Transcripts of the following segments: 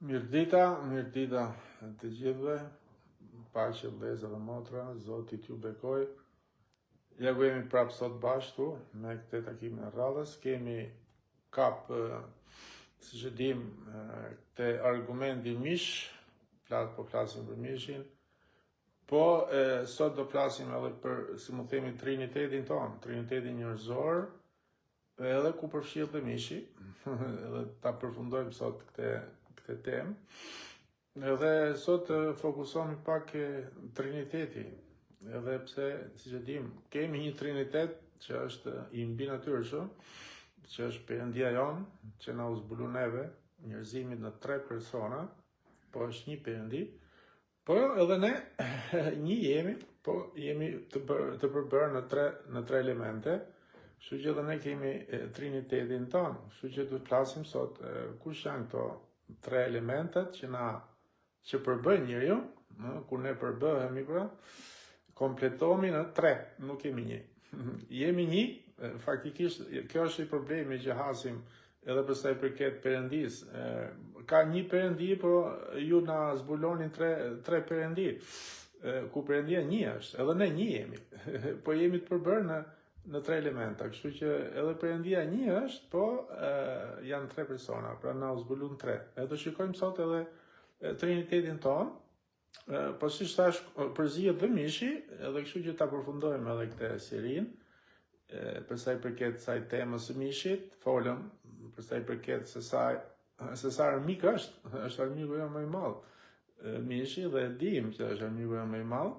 Mirë dita të gjithëve, paqe vëllezër dhe motra, Zoti t'ju bekoj. Ja ku jemi prapë sot bashkë me këtë takimin e radhës. Kemi kap, siç e dim, këtë argumenti mish, po flasim për mishin, po sot do flasim edhe për, si mu themi, trinitetin tonë, trinitetin njerëzor, edhe ku përfshihet dhe mishi, edhe ta përfundojmë sot këtë temë. Edhe sot fokusohemi pak triniteti, edhe pse, si që dim, kemi një trinitet që është i mbi natyrshëm, që është Perëndia jonë, që na u zbulu neve, njerëzimit në 3 persona, po është një Perëndi, po edhe ne një jemi, po jemi të përbërë në 3 elemente. Kështu që edhe ne kemi trinitetin tonë, kështu që do të flasim sot kush janë këto 3 elementet që përbëjnë njeriu, kur ne përbëhemi pra, kompletohemi në 3, nuk jemi një. Jemi një, faktikisht kjo është i problemi që hasim edhe për sa i përket Perëndis. Ka një Perëndi, po ju na zbulonin 3 Perëndi, ku Perëndia një është, edhe ne një jemi, po jemi të përbërë në 3 elementa, kështu që edhe Perëndia një është, po janë 3 persona, pra na u zbulun 3. E do shikojmë sot edhe trinitetin tonë, po si thash, përzihet dhe mishi, edhe kështu që ta përfundojmë edhe këtë serin, për sa i përket kësaj temës së mishit, folëm për sa i përket se sa armik është armiku jo më i madh, mishi, dhe dim që është armiku jo më i madh.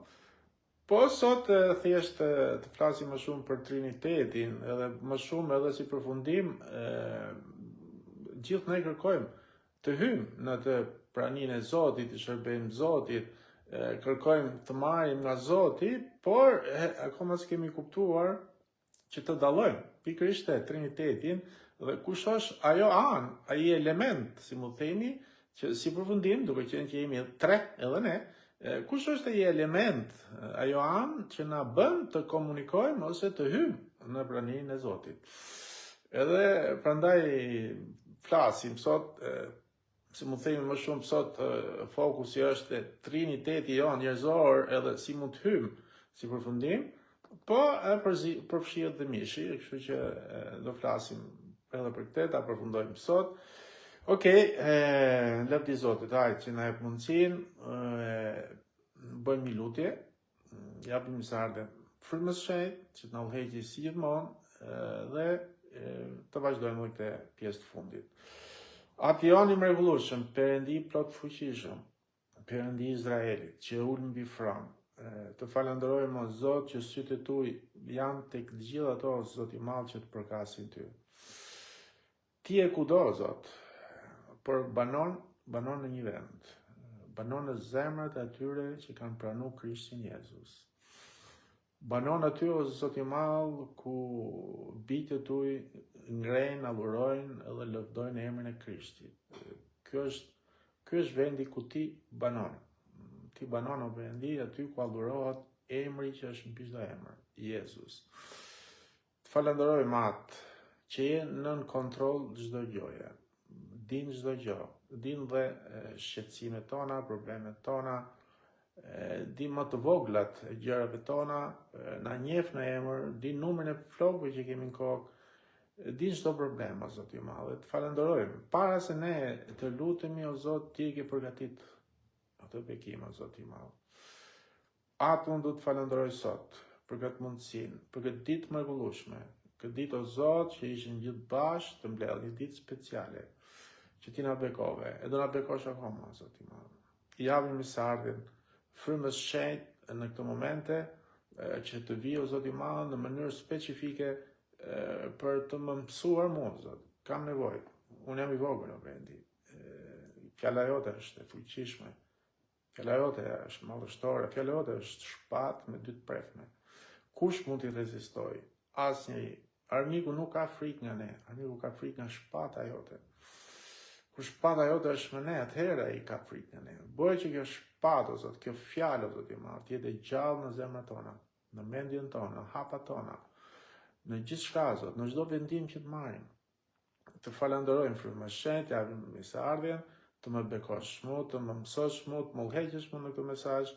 Po sot thjesht të flasim më shumë për trinitetin, edhe më shumë edhe si përfundim, gjithë ne kërkojmë të hymë në të praninë e Zotit, të shërbejmë Zotit, kërkojmë të marrim nga Zoti, por akoma s'kemi kuptuar që të dallojmë pikërisht trinitetin dhe kush është ajo anë, ai element, si mu themi, që si përfundim, duke qenë që jemi 3 edhe ne, kush është ai element, ajo anë që na bën të komunikojmë ose të hymë në praninë e Zotit. Edhe prandaj flasim sot, si mu themi më shumë sot, fokusi është triniteti jonë njerëzor, edhe si mund të hymë si përfundim, po përfshihet dhe mishi, kështu që do flasim edhe për këtë, ta përfundojmë sot. Okej, lëpti Zotit, hajtë që na jep mundësinë, bëjmë një lutje, japim misardën frymës së Shenjtë, që të na udhëheqë si gjithmonë, dhe të vazhdojmë me këtë pjesë të fundit. Atë janë i mrekullueshëm, Perëndi plot fuqishëm, Perëndi i Izraelit, që ul mbi fron. Të falenderojmë o Zot që sytë e tuaj janë tek të gjithë ato, Zot i madh, që të përkasin ty. Ti je kudo, Zot, por banon në një vend. Banon në zemrat e atyre që kanë pranuar Krishtin Jezus. Banon aty, o Zot i madh, ku bijtë tuaj ngrejnë, adhurojnë edhe lëvdojnë emrin e Krishtit. Ky është vendi ku ti banon. Ti banon o Perëndi aty ku adhurohet emri që është mbi çdo emër, Jezus. Të falenderojmë atë që je nën kontroll çdo gjëje. Din çdo gjë, din dhe shqetësimet tona, problemet tona, din më të voglat e gjërave tona, na njeh në emër, din numrin e flokëve që kemi në kokë, din çdo problem, o Zot i madh. Të falenderojmë. Para se ne të lutemi, o Zot, ti ke përgatit atë bekim, o Zot i madh. Atë unë du të falenderoj sot për këtë mundësinë, për këtë ditë mrekullueshme, këtë ditë, o Zot, që ishin gjithë bashkë të mbledhur, një ditë speciale, që ti na bekove, e do na bekosh akoma, Zot i madh. I japim misardhjen frymës së Shenjtë në këto momente, që të vijë, o Zot i madh, në mënyrë specifike për të më mësuar mua, Zot. Kam nevojë. Unë jam i vogël, o Perëndi. Fjala jote është e fuqishme. Fjala jote është madhështore. Fjala jote është shpatë me 2 prefme. Kush mund t'i rezistoj? Asnjëri. Armiku nuk ka frikë nga ne. Armiku ka frikë nga shpata jote. Kur shpata jote është me ne, atëherë ai ka frikë nga ne. Bëj që kjo shpatë, o Zot, kjo fjalë, o Zot i madh, të jetë gjallë në zemrat tona, në mendjen tonë, në hapat tona, në gjithçka, Zot, në çdo vendim që të marrim. Të falenderojmë frymën e Shenjtë, japim misardhjen, të më bekosh mu, të më mësosh mu, të më udhëheqësh mu në këtë mesazh,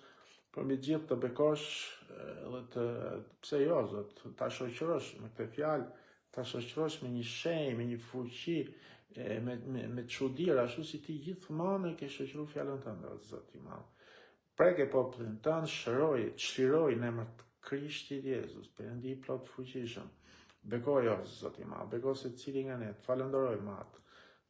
por mbi gjithë të bekosh dhe pse jo, Zot, ta shoqërosh me këtë fjalë, ta shoqërosh me një shenjë, me një fuqi, me çuditë, ashtu si ti gjithmonë ke shoqëruar fjalën tënde, Zot i madh. Preke popullin tënd, çliroj në emër të Krishtit Jezus, Perëndi plot fuqishëm. Bekojo, Zot i madh, beko se cili nga ne, falenderojmë atë.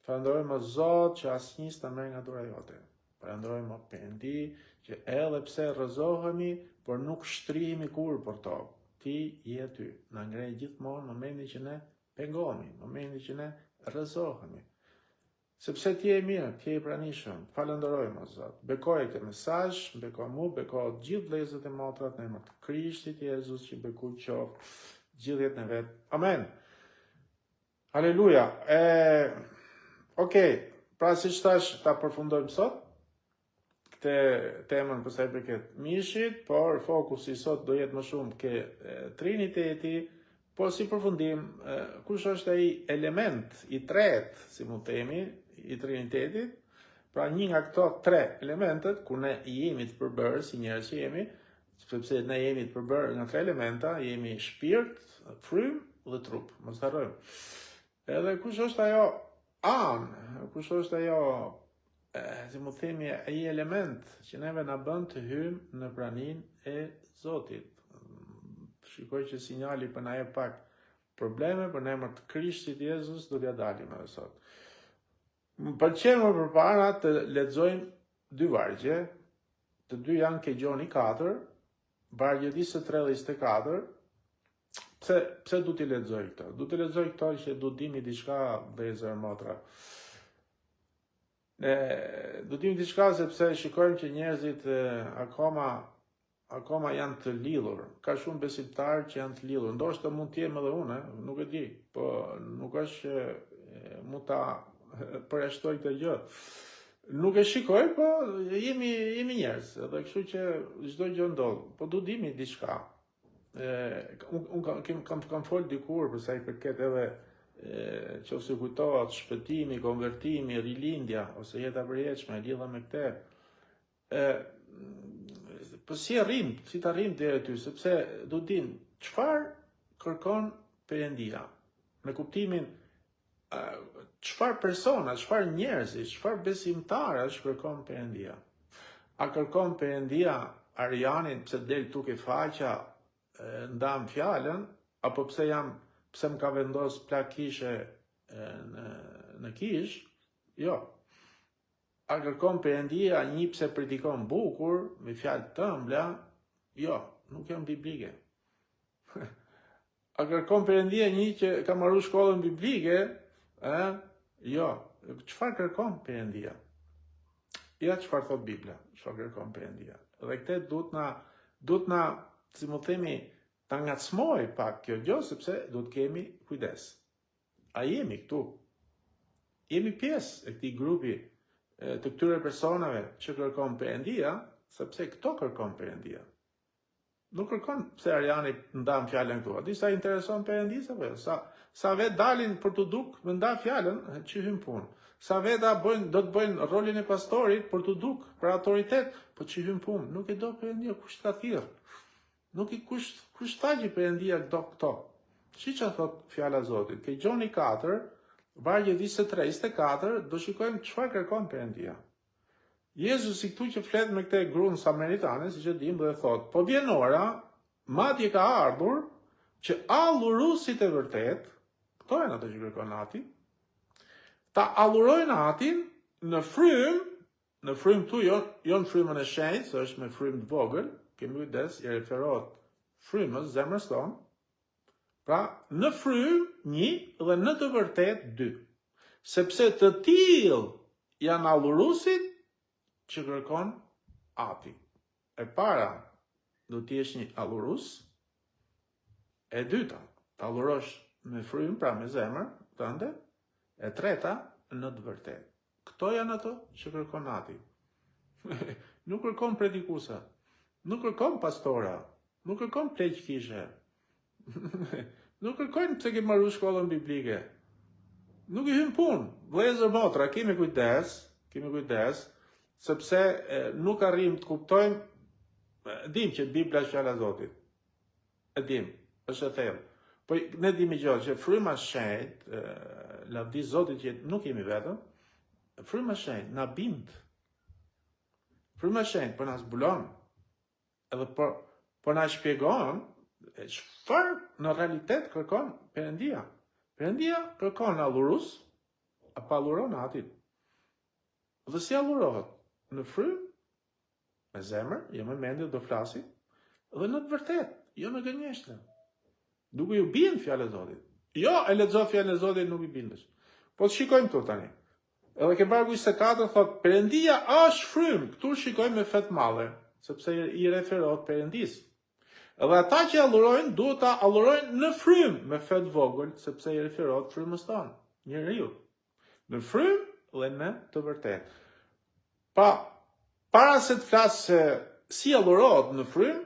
Falenderojmë Zot që asnjë s'ta merr nga dora jote. Falenderojmë Perëndi që edhe pse rrëzohemi, por nuk shtrihemi kur për to. Ti je aty, na ngrej gjithmonë në momentin që ne pengohemi, në momentin që ne rrëzohemi. Sepse ti je mirë, ti je i pranishëm. Falenderojmë Zot. Bekoj këtë mesazh, beko mu, beko gjithë vëllezërit e motrat në emër të Krishtit Jezus që beku qoftë gjithë jetën e vet. Amen. Aleluja. Okej, pra siç thash, ta përfundojmë sot këtë temën për sa i përket mishit, por fokusi sot do jetë më shumë ke Triniteti, por si përfundim, kush është ai element i tretë, si mund të themi, i Trinitetit, pra një nga këto tre elementet, ku ne jemi të përbërë, si njerëz që jemi, sepse ne jemi të përbërë nga tre elementa, jemi shpirt, frym dhe trup, mos harrojmë. Edhe kush është ajo anë, kush është ajo, si mund të themi, ai element që neve na bën të hyjmë në praninë e Zotit. Shikoj që sinjali për na jep pak probleme, për në emër të Krishtit Jezus do t'ja dalim edhe sot. Më pëlqen më përpara të lexojmë dy vargje, të dy janë ke Gjoni 4, vargje 23-24. Pse du t'i lexoj këto? Du t'i lexoj këto që du dimi diçka vëllezër motra. Du dimi diçka sepse shikojmë që njerëzit akoma janë të lidhur. Ka shumë besimtarë që janë të lidhur. Ndoshta mund të jem edhe unë, nuk e di, po nuk është që mund ta përjashtoj këtë gjë. Nuk e shikoj, po jemi njerëz, edhe kështu që çdo gjë ndodh, po du dimi diçka. Unë kam folë dikur për sa i përket edhe që ose kujtohet shpëtimi, konvertimi, rilindja, ose jeta përjetshme, lidha me këtë. Po si të arrim deri aty, sepse du dim çfarë kërkon Perëndia, me kuptimin çfarë persona, çfarë njerëzish, çfarë besimtarësh kërkon Perëndia. A kërkon Perëndia Arianin pse del tuke faqa, ndam fjalën, apo pse më ka vendos plak kishe në kish? Jo. A kërkon Perëndia një pse predikon bukur, me fjalë të ëmbla? Jo, nuk janë biblike. A kërkon Perëndia një që ka marrë shkollën biblike? Jo. Çfarë kërkon Perëndia? Ja çfarë thot Bibla, çfarë kërkon Perëndia. Dhe këtë duhet na, si më themi, ta ngacmoj pak kjo gjë, sepse duhet kemi kujdes. A jemi këtu? Jemi pjesë e këtij grupi të këtyre personave që kërkon Perëndia, sepse këto kërkon Perëndia. Nuk kërkon pse Ariani ndam fjalën këtu. A di sa intereson Perëndis apo jo? Sa vet dalin për të duk me nda fjalën që hyn punë. Sa veta do të bëjnë rolin e pastorit për të duk për autoritet, po që hyn punë. Nuk e do Perëndia kush ta thirr. Nuk i kush tha që Perëndia do këto. Siç thot fjala e Zotit, ke Gjoni 4, vargje 23-24, do shikojmë çfarë kërkon Perëndia. Jezusi këtu që flet me këtë gruan samaritane, siç e dim, dhe thot, po vjen ora, madje ka ardhur, që allurusit e vërtet, këto janë ato që kërkon Ati, ta allurojnë Atin në frym tu, jo në frymën e shenjtë, se është me frym të vogël, kemi kujdes, i referohet frymës, zemrës tonë, pra në frym 1 dhe në të vërtet 2. Sepse të tillë janë allurusit që kërkon Ati. E para, do të jesh një allurus, e dyta, të allurosh me frym, pra me zemër tënde, e treta, në të vërtet. Këto janë ato që kërkon Ati. Nuk kërkon predikusa, nuk kërkon pastora, nuk kërkon pleq kishe, nuk kërkojnë pse ke marrë shkollën biblike. Nuk i hyn punë. Vëllezër motra, kemi kujdes, kemi kujdes, sepse nuk arrim të kuptojmë, dim që Bibla është fjala e Zotit. E dim, është e thellë. Po ne dimi gjë që fryma e shenjtë, lavdi Zotit që nuk jemi vetëm, fryma e shenjtë na bind. Fryma e shenjtë po na zbulon. Edhe po na shpjegon çfarë në realitet kërkon Perëndia. Perëndia kërkon allurus, apo alluron atit. Dhe si allurohet? Në frymë, me zemër, jo me mendje do flasi, dhe në të vërtet, jo në gënjeshtër. Duke ju bind fjalë e Zotit. Jo, e lexo fjalën e Zotit nuk i bindesh. Po shikojmë këtu tani. Edhe ke vargu 24 thot, Perëndia është frymë. Këtu shikojmë me fet madhe, sepse i referohet Perëndis. Edhe ata që allurojnë, duhet ta allurojnë në frymë, me fet vogël, sepse i referohet frymës tonë, njeriu. Në frymë dhe në të vërtet. Para se të flasë si allurohet në frymë,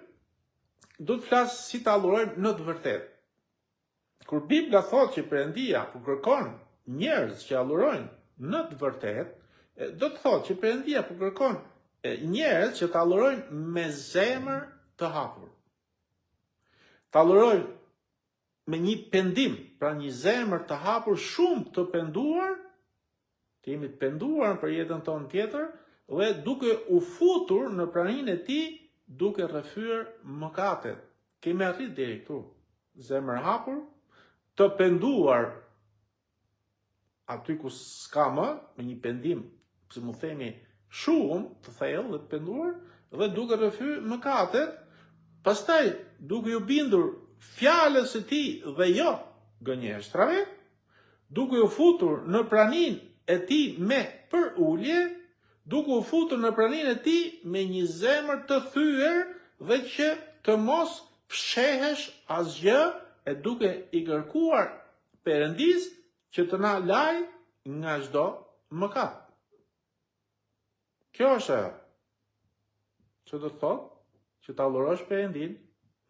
do të flasë si të allurojmë në të vërtet. Kur Bibla thot që Perëndia po kërkon njerëz që allurojnë në të vërtet, do të thot që Perëndia po kërkon njerëz që të allurojnë me zemër të hapur. Të allurojnë me një pendim, pra një zemër të hapur shumë të penduar, të jemi të penduar për jetën tonë tjetër, dhe duke u futur në praninë e tij, duke rrëfyer mëkatet. Kemi arrit deri këtu. Zemër hapur, të penduar aty ku s'ka më, me një pendim, si mu themi, shumë të thellë dhe të penduar, dhe duke rrëfyer mëkatet, pastaj duke u bindur fjalës së tij dhe jo gënjeshtrave, duke u futur në praninë e tij me përulje, duke u futur në praninë e tij me një zemër të thyer dhe që të mos fshehesh asgjë, e duke i kërkuar Perëndis që të na laj nga çdo mëkat. Kjo është ajo. Që do të thotë që ta allurosh Perëndin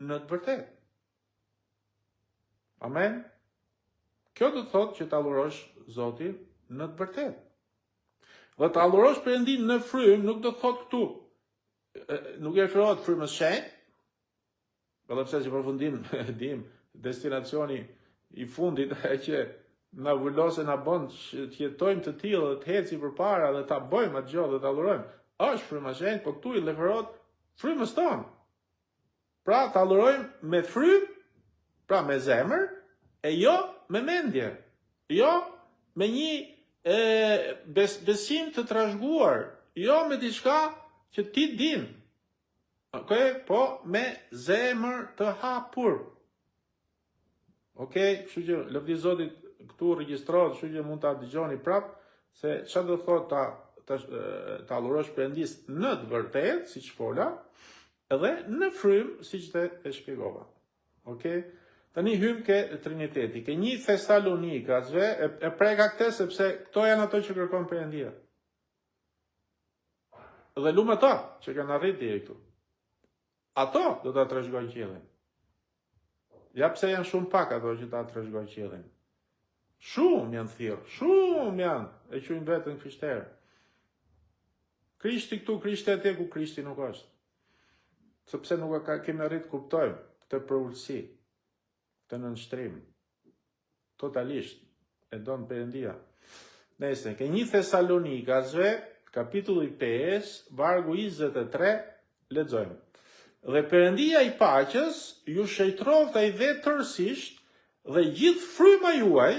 në të vërtetë. Amen. Kjo do të thotë që ta allurosh Zotin në të vërtetë. Dhe të allurosh Perëndin në frymë nuk do të thotë këtu. Nuk e referohet frymës shenjtë, edhe pse që përfundim dim destinacioni i fundit e që na vulose na bën të jetojmë të tillë dhe të heci përpara dhe ta bëjmë atë gjë dhe ta allurojmë. Është fryma e shenjtë, po këtu i referohet frymës tonë. Pra ta allurojmë me frymë, pra me zemër, e jo me mendje. Jo me një besim të trashëguar, jo me diçka që ti din. Okay? Po me zemër të hapur. Okej, kështu që lëvdi Zotit këtu regjistrohet, kështu që mund ta dëgjoni prap se çfarë do thotë ta allurosh Perëndis në të vërtetë, siç fola, edhe në frymë, siç e shpjegova. Okej? Tani hym ke Triniteti, ke 1 Thesalonikasve, e preka këtë sepse këto janë ato që kërkon Perëndia. Dhe lumë ato që kanë arritur deri këtu. Ato do ta trashëgojnë qiellin. Ja pse janë shumë pak ato që ta trashëgojnë qiellin. Shumë janë thirrë, shumë janë, e quajnë veten krishterë. Krishti këtu, Krishti atje ku Krishti nuk është. Sepse nuk kemi arrit të kuptojmë këtë përulësi, këtë nënshtrim. Totalisht e don Perëndia. Nëse ke 1 Thesalonikasve, kapitulli 5, vargu 23, lexojmë. Dhe Perëndia i paqes ju shëjtroft ai vetë tërësisht dhe gjithë fryma juaj,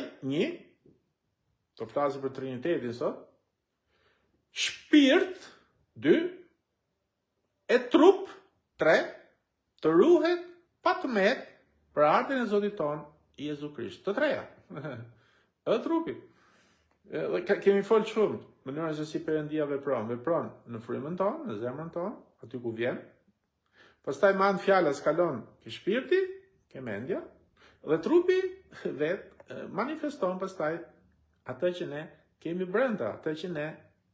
të flasë për Trinitetin sot, shpirt, 2, e trup, 3, të ruhet pa të met për ardhin e Zotit ton, Jezu Krisht. Të treja. Edhe trupi. Kemi folë shumë, mënyrën se si Perëndia vepron në frymën tonë, në zemrën tonë, aty ku vjen. Pastaj me anë fjalës kalon ke shpirti, ke mendja, dhe trupi vetë manifeston pastaj atë që ne kemi brenda, atë që ne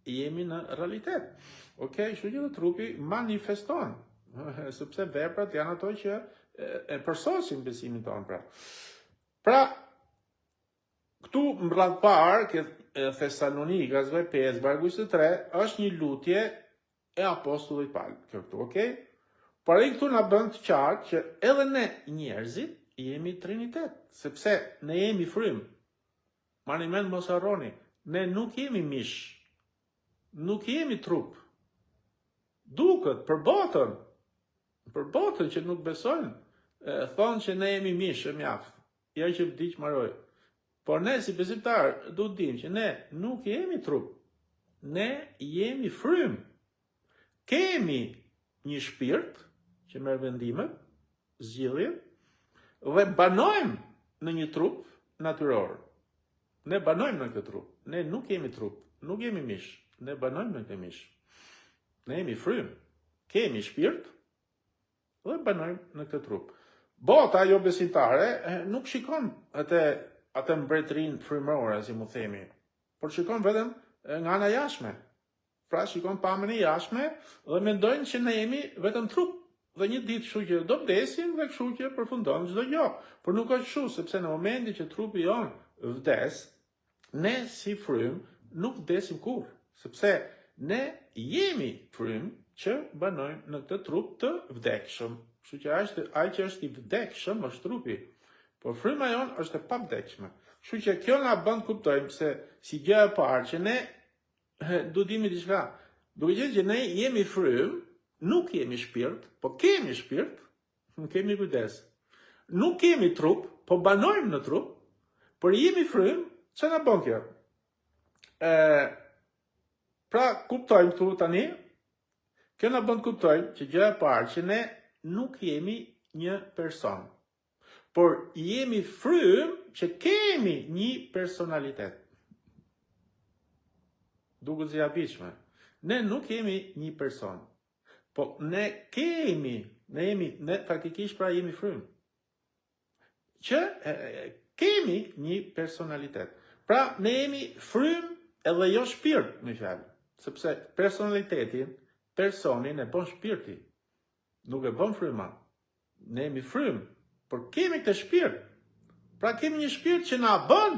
jemi në realitet. Okej, kështu që trupi manifeston, sepse veprat janë ato që e përsosin besimin tonë. Pra këtu më radh parë Thessalonikasve 5, vargu 23, është një lutje e apostullit Paul. Kjo këtu, okej? Por ai këtu na bën të qartë që edhe ne njerëzit jemi trinitet, sepse ne jemi frym. Mani mend mos harroni, ne nuk jemi mish. Nuk jemi trup. Duket për botën që nuk besojnë, thonë që ne jemi mish, e mjaft. Ja që vdiq maroj. Por ne si besimtar duhet dim që ne nuk jemi trup. Ne jemi frym. Kemi një shpirt që merr vendimet, zgjidhje, dhe banojmë në një trup natyror. Ne banojmë në këtë trup. Ne nuk jemi trup, nuk jemi mish. Ne banojmë në këtë mish. Ne jemi frym. Kemi shpirt dhe banojmë në këtë trup. Bota jo besimtare nuk shikon atë mbretërinë frymërore, si mu themi, por shikon vetëm nga ana jashtme. Pra shikon pamjen e jashtme dhe mendojnë që ne jemi vetëm trup. Dhe një ditë kështu që do vdesim dhe kështu që përfundon çdo gjë. Por nuk është kështu, sepse në momentin që trupi jon vdes, ne si frym nuk vdesim kurrë, sepse ne jemi frym që banojmë në këtë trup të vdekshëm. Kështu që ai që është i vdekshëm është trupi, por fryma jon është e pavdekshme. Kështu që kjo na bën kuptojmë se si gjë e parë që ne duhet dimi diçka. Duke qenë që ne jemi frym, nuk kemi shpirt, po kemi shpirt, nuk kemi kujdes. Nuk kemi trup, po banojmë në trup, por jemi frym, që na bën kjo? Pra kuptojmë këtu tani, kjo na bën kuptojmë që gjë e parë që ne nuk jemi një person, por jemi frym që kemi një personalitet. Duket si habitshme. Ne nuk jemi një person, po ne faktikisht pra jemi frym, që kemi një personalitet. Pra ne jemi frym edhe jo shpirt, me fjalë, sepse personin e bën shpirti, nuk e bën fryma. Ne jemi frym, por kemi këtë shpirt. Pra kemi një shpirt që na bën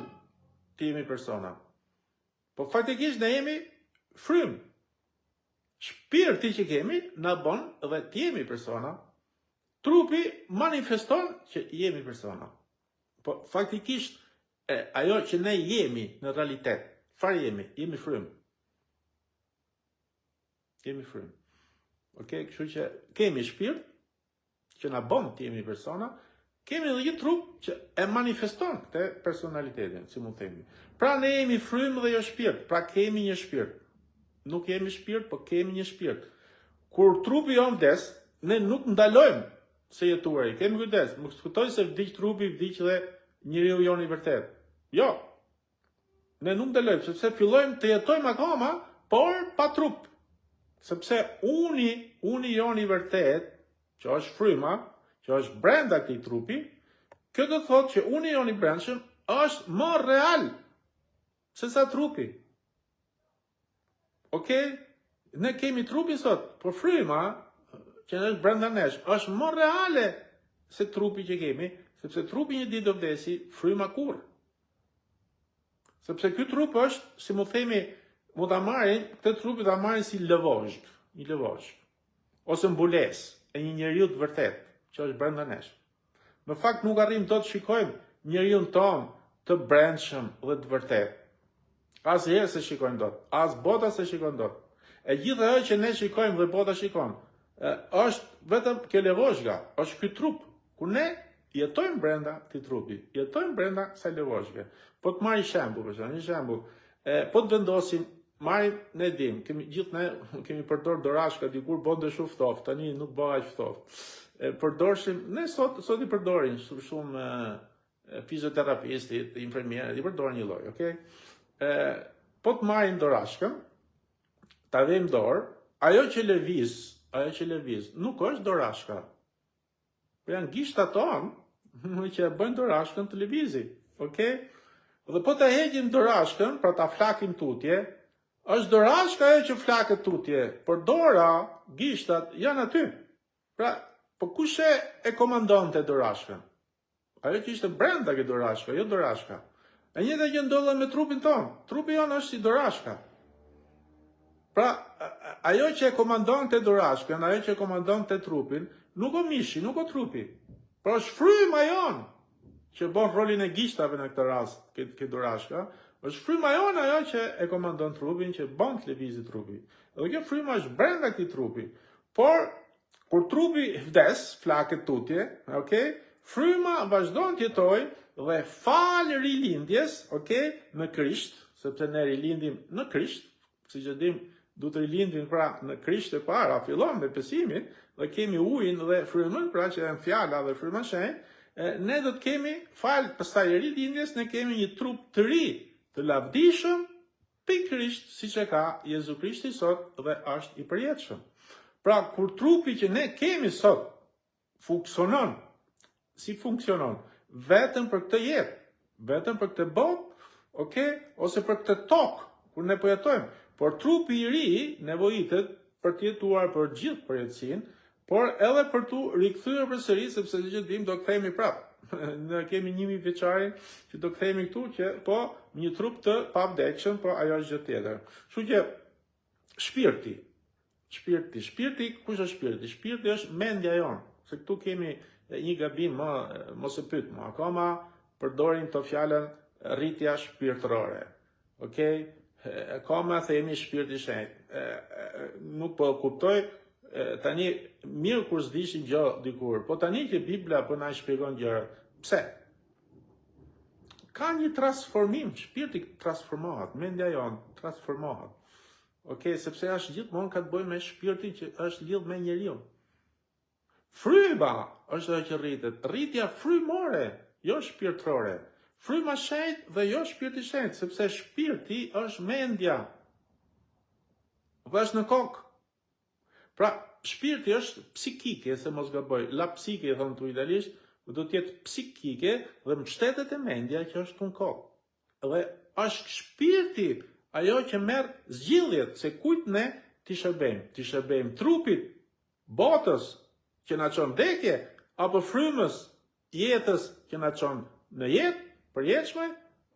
të jemi persona. Po faktikisht ne jemi frym. Shpirti që kemi na bën edhe të jemi persona. Trupi manifeston që jemi persona. Po faktikisht ajo që ne jemi në realitet, çfarë jemi? Jemi frym. Jemi frym. Okej, kështu që kemi shpirt që na bën të jemi persona, kemi edhe një trup që e manifeston këtë personalitetin, si mund themi. Pra ne jemi frym dhe jo shpirt, pra kemi një shpirt. Nuk jemi shpirt, po kemi një shpirt. Kur trupi jon vdes, ne nuk ndalojmë se jetuari. Kemi kujdes, nuk diskutojmë se vdiq trupi, vdiq dhe njeriu jon i vërtet. Jo. Ne nuk ndalojmë, sepse fillojmë të jetojmë akoma, por pa trup. Sepse uni jon i vërtet, që është fryma, që është brenda këtij trupi, kjo do të thotë që uni jon i brendshëm është më real se sa trupi. Okej? Ne kemi trupin sot, por fryma që është brenda nesh është më reale se trupi që kemi, sepse trupi një ditë do vdesi, fryma kurrë. Sepse ky trup është, si mu themi, mu ta marrin, këtë trupi ta marrin si lëvozhg, një lëvozhg, ose mbulesë e një njeriu të vërtet, që është brenda nesh. Në fakt nuk arrim dot të shikojmë njeriu ton të brendshëm dhe të vërtet. Asnjëherë se shikojmë dot, as bota se shikon dot. E gjithë ajo që ne shikojmë dhe bota shikon, është vetëm kjo lëvozhga, është ky trup, ku ne jetojmë brenda këtij trupi, jetojmë brenda kësaj lëvozhge. Po të marrim shembull, një shembull, po të vendosim, marrim, ne dim, gjithë ne kemi përdor dorashka dikur bonte shumë ftoft, tani nuk bëhet aq ftoft. Përdorshim, ne sot i përdorin shumë fizioterapistit, infermierët, i përdorin një lloj, okay? Po të marrim dorashkën, ta vëmë dorë, ajo që lëviz nuk është dorashka. Po janë gishtat tonë që bëjnë dorashkën të lëvizi, okay? Dhe po ta heqim dorashkën, pra ta flakim tutje, është dorashka ajo që flakët tutje, por dora, gishtat janë aty. Pra, po kush e komandonte dorashkën? Ajo që ishte brenda ke dorashka, jo dorashka. E njëjta gjë ndodhet me trupin ton. Trupi jon është si dorashka. Pra, ajo që e komandon të dorashkën, ajo që e komandon të trupin, nuk o mishi, nuk o trupi. Pra është fryma jon që bën rolin e gishtave në këtë rast, këtë dorashka, është fryma jon ajo që e komandon trupin, që bën të lëvizë trupi. Dhe kjo fryma është brenda këtij trupi. Por kur trupi vdes, flakët tutje, okay? Fryma vazhdon të jetojë dhe fal rilindjes, okay? Në Krisht, sepse ne rilindim në Krisht, siç e dim, du të rilindim pra në Krisht e para, fillon me besimin, dhe kemi ujin dhe frymën, pra që janë fjala dhe fryma shenjtë, ne do të kemi fal pastaj rilindjes, ne kemi një trup të ri, të lavdishëm, pikërisht siç e ka Jezu Krishti sot dhe është i përjetshëm. Pra kur trupi që ne kemi sot funksionon, si funksionon? Vetëm për këtë jetë, vetëm për këtë botë, okay? Ose për këtë tokë, kur ne po jetojmë. Por trupi i ri nevojitet për të jetuar për gjithë përjetësinë, por edhe për tu rikthyer përsëri, sepse që dim do kthehemi prapë. Ne kemi 1000 vjeçarin që do kthehemi këtu që po një trup të pavdekshëm, po ajo është gjë tjetër. Kështu që shpirti, kush është shpirti? Shpirti është mendja jonë. Se këtu kemi një gabim, mos e pyet më. Akoma përdorin të fjalën rritja shpirtërore. Okej? Akoma themi shpirti shenjtë. Nuk po kuptoj tani mirë kur s'dishin gjë dikur, po tani që Bibla po na shpjegon gjëra. Pse? Ka një transformim, shpirti transformohet, mendja jonë transformohet. Okej, sepse është gjithmonë ka të bëjë me shpirtin që është lidh me njeriu. Fryma është ajo që rritet, rritja frymore, jo shpirtërore. Fryma shenjtë dhe jo shpirti shenjtë, sepse shpirti është mendja. Dhe është në kokë. Pra, shpirti është psikike, se mos gaboj, la psike, thonë të italisht, do të jetë psikike dhe mbështetet e mendja që është në kokë. Dhe është shpirti ajo që merr zgjidhjet se kujt ne t'i shërbejmë. T'i shërbejmë trupit, botës që na çon vdekje, apo frymës, jetës që na çon në jetë, përjetshme,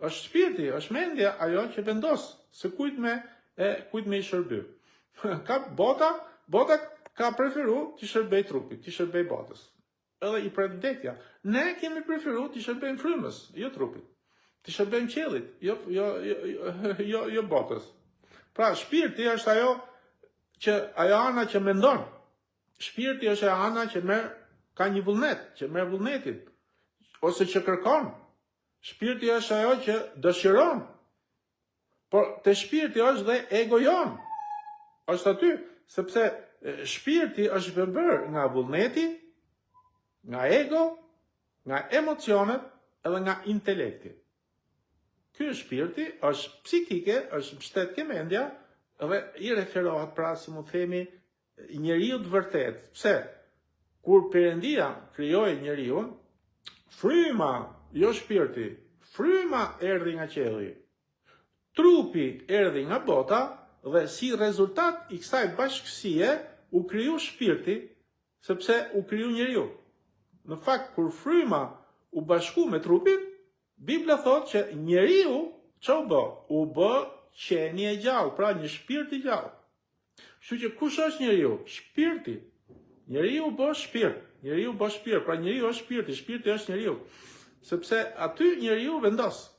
është shpirti, është mendja ajo që vendos se kujt me i shërby. Ka bota ka preferu t'i shërbej trupit, t'i shërbej botës. Edhe i pret vdekja. Ne kemi preferu t'i shërbejmë frymës, jo trupit. T'i shërbejmë qiellit, jo botës. Pra, shpirti është ajo ana që mendon. Shpirti është ajo ana që ka një vullnet, që merr vullnetin, ose që kërkon. Shpirti është ajo që dëshiron. Por te shpirti është dhe ego jon. Është aty, sepse shpirti është bërë nga vullneti, nga ego, nga emocionet edhe nga intelekti. Ky shpirti është psikike, është mbështet ke mendja dhe i referohet pra si mu themi njeriu të vërtet. Pse? Kur Perëndia krijoi njeriu, fryma, jo shpirti, fryma erdhi nga qielli. Trupi erdhi nga bota dhe si rezultat i kësaj bashkësie u kriju shpirti, sepse u kriju njeriu. Në fakt, kur fryma u bashku me trupin, Bibla thot që njeriu që u bë qenie e gjallë, pra një shpirt i gjallë. Kështu që kush është njeriu? Shpirti. Njeriu bë shpirt, pra njeriu është shpirti, shpirti është njeriu. Sepse aty njeriu vendos.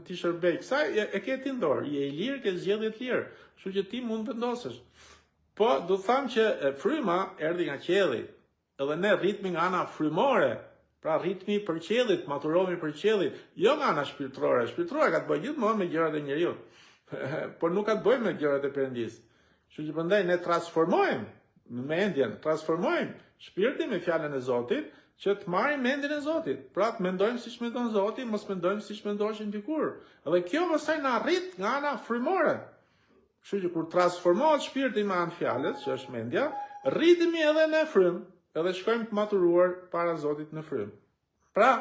Ti shërbej kësaj e ke ti në dorë, je i lirë, ke zgjedhje të lirë. Kështu që ti mund vendosësh. Po do tham që fryma erdhi nga qielli. Edhe ne rritmi nga ana frymore, pra rritmi për qiellit, maturohemi për qiellit, jo nga ana shpirtërore. Shpirtërore ka të bëjë gjithmonë me gjërat e njeriu. Por nuk ka të bëjë me gjërat e Perëndisë. Kështu që prandaj ne transformojmë mendjen, transformojmë shpirtin me fjalën e Zotit, që të marrim mendjen e Zotit. Pra të mendojmë siç mendon Zoti, mos mendojmë siç mendoshin dikur. Dhe kjo pastaj na rrit nga ana frymore. Kështu që kur transformohet shpirti me anë fjalës, që është mendja, rritemi edhe në frymë, edhe shkojmë të maturuar para Zotit në frymë. Pra,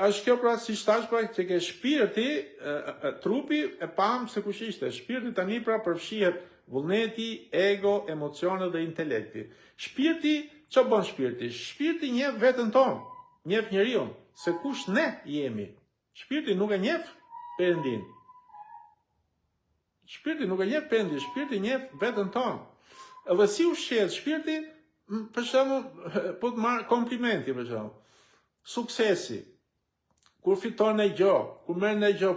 është kjo pra si thash pra që ke shpirti, trupi e pam se kush ishte. Shpirti tani pra përfshihet vullneti, ego, emocionet dhe intelekti. Shpirti, ç'o bën shpirti? Shpirti njeh veten tonë, njeh njeriu, se kush ne jemi. Shpirti nuk e njeh Perëndin. Shpirti nuk e njeh Perëndin, shpirti njeh veten tonë. Edhe si ushqehet shpirti, për shembull, po të marr komplimenti për shembull. Suksesi. Kur fiton një gjë, kur merr një gjë,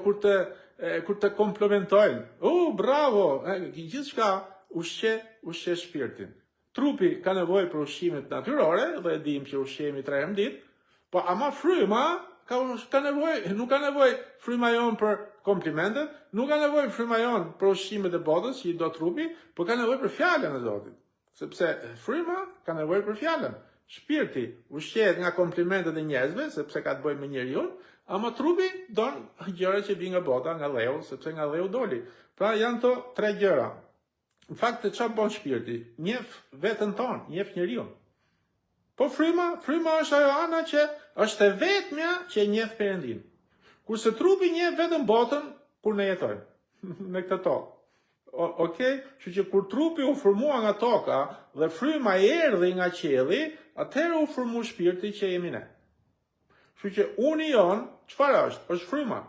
kur të komplimentojnë. Bravo! Gjithçka ushqe shpirtin. Trupi ka nevojë për ushqimet natyrore, dhe e dim që ushqemi 3 herë në ditë, po ama fryma nuk ka nevojë fryma jon për komplimentet, nuk ka nevojë fryma jon për ushqimet e botës që i do trupi, por ka nevojë për fjalën e Zotit. Sepse fryma ka nevojë për fjalën. Shpirti ushqehet nga komplimentet e njerëzve, sepse ka të bëjë me njeriu, ama trupi don gjëra që vijnë nga bota, nga dheu, sepse nga dheu doli. Pra janë to 3 gjëra. Në fakt, çfarë bën shpirti? Njeh veten tonë, njeh njeriu. Po fryma është ajo ana që është e vetmja që njeh Perëndin. Kurse trupi njeh vetëm botën kur ne jetojmë në këtë tokë. Okej? Kështu që kur trupi u formua nga toka dhe fryma erdhi nga qielli, atëherë u formu shpirti që jemi ne. Kështu që uni jon, çfarë është? Është fryma.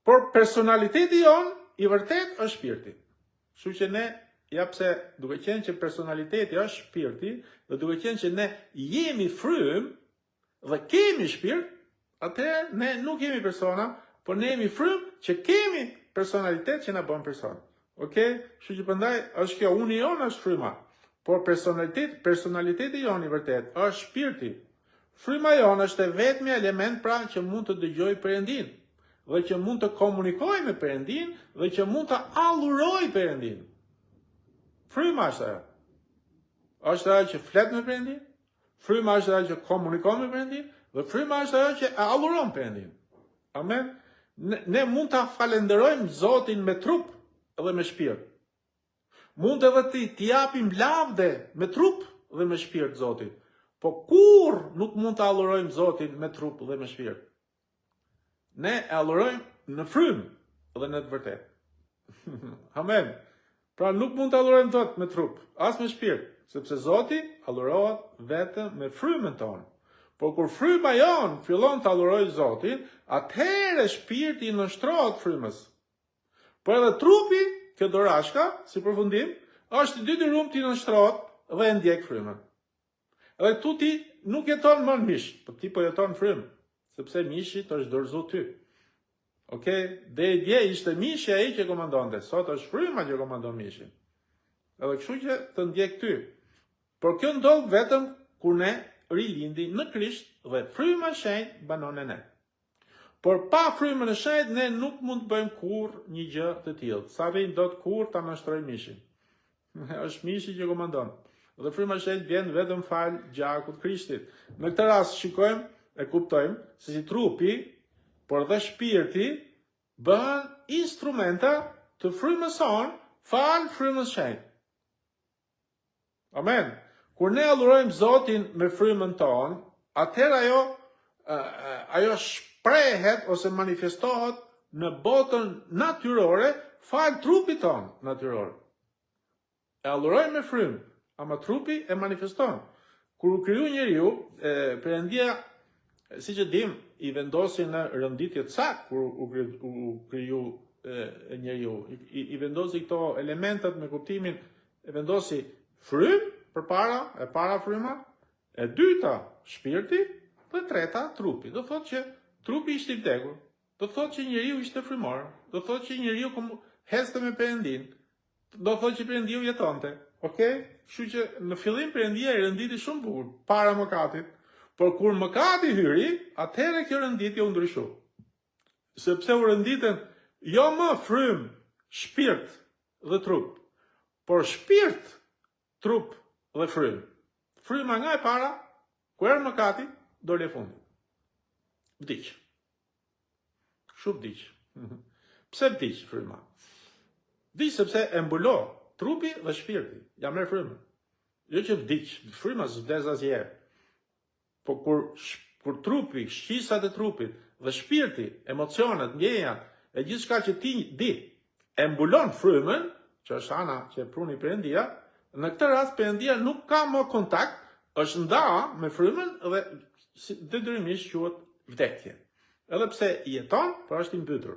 Por personaliteti jon i vërtet është shpirti. Kështu që ne, pse duke qenë që personaliteti është shpirti, dhe duke qenë që ne jemi frymë dhe kemi shpirt, atëherë ne nuk jemi persona, por ne jemi frymë që kemi personalitet që na bën person. Okej? Kështu që prandaj është kjo uni jon është fryma, por personaliteti jon i vërtet është shpirti. Fryma jon është e vetmi element pra që mund të dëgjoj Perëndin, dhe që mund të komunikoj me Perëndin, dhe që mund të alluroj Perëndin. Fryma është ajo. Është ajo që flet me Perëndin, fryma është ajo që komunikon me Perëndin, dhe fryma është ajo që e alluron Perëndin. Amen. Ne mund ta falenderojmë Zotin me trup dhe me shpirt. Mund edhe t'i japim lavde me trup dhe me shpirt Zotit. Po kur nuk mund të allurojmë Zotin me trup dhe me shpirt? Ne e allurojmë në frymë dhe në të vërtetë. Amen. Pra nuk mund të allurojmë dot me trup, as me shpirt, sepse Zoti allurohet vetëm me frymën tonë. Por kur fryma jon fillon të allurojë Zotin, atëherë shpirti nënshtrohet frymës. Por edhe trupi, kjo dorashka, si përfundim, është i detyruar të nënshtrohet dhe e ndjek frymën. Edhe tu ti nuk jeton më në mish, por ti po jeton në frymë, sepse mishi të është dorëzu ty. Okej? Deri dje ishte mishi ai që komandonte, sot është fryma që komandon mishin. Edhe kështu që të ndjek ty. Por kjo ndodh vetëm kur ne rilindi në Krisht dhe fryma e shenjtë banon në ne. Por pa frymën e shenjtë ne nuk mund të bëjmë kurrë një gjë të tillë. Sa vjen dot kurrë ta nënshtrojmë mishin. Është mishi që komandon. Dhe fryma e shenjtë vjen vetëm fal gjakut Krishtit. Në këtë rast shikojmë e kuptojmë se si trupi, por dhe shpirti bëhen instrumenta të frymës sonë fal frymës shenjtë. Amen. Kur ne allurojmë Zotin me frymën tonë, atëherë ajo shprehet ose manifestohet në botën natyrore fal trupit tonë natyror. E allurojmë me frymë, ama trupi e manifeston. Kur u kriju njeriu, Perëndia, siç e dim, i vendosi në rënditje të saktë kur u kriju njeriu. I vendosi këto elementet me kuptimin, e vendosi frymë e para fryma, e dyta shpirti, dhe treta trupi. Do thotë që trupi ishte i vdekur, do thotë që njeriu ishte frymor, do thotë që njeriu heste me Perëndin, do thotë që Perëndiu jetonte. Okej? Kështu që në fillim Perëndia i rënditi shumë bukur para mëkatit, por kur mëkati hyri, atëherë kjo rënditje u ndryshu. Sepse u rënditen jo më frymë, shpirt dhe trup, por shpirt, trup dhe frymë. Fryma nga e para, kur erë mëkati, doli e fundit. Vdiq. Shumë vdiq. Pse vdiq fryma? Vdiq sepse e mbulo trupi dhe shpirti. Ja merr frymën. Jo që vdiq, fryma s'vdes asnjëherë. Po kur trupi, shqisat e trupit dhe shpirti, emocionet, ndjenjat, e gjithçka që ti di, e mbulon frymën, që është ana që pruni Perëndia, në këtë rast Perëndia nuk ka më kontakt, është nda me frymën dhe detyrimisht quhet vdekje. Edhe pse jeton, por është i mbytur.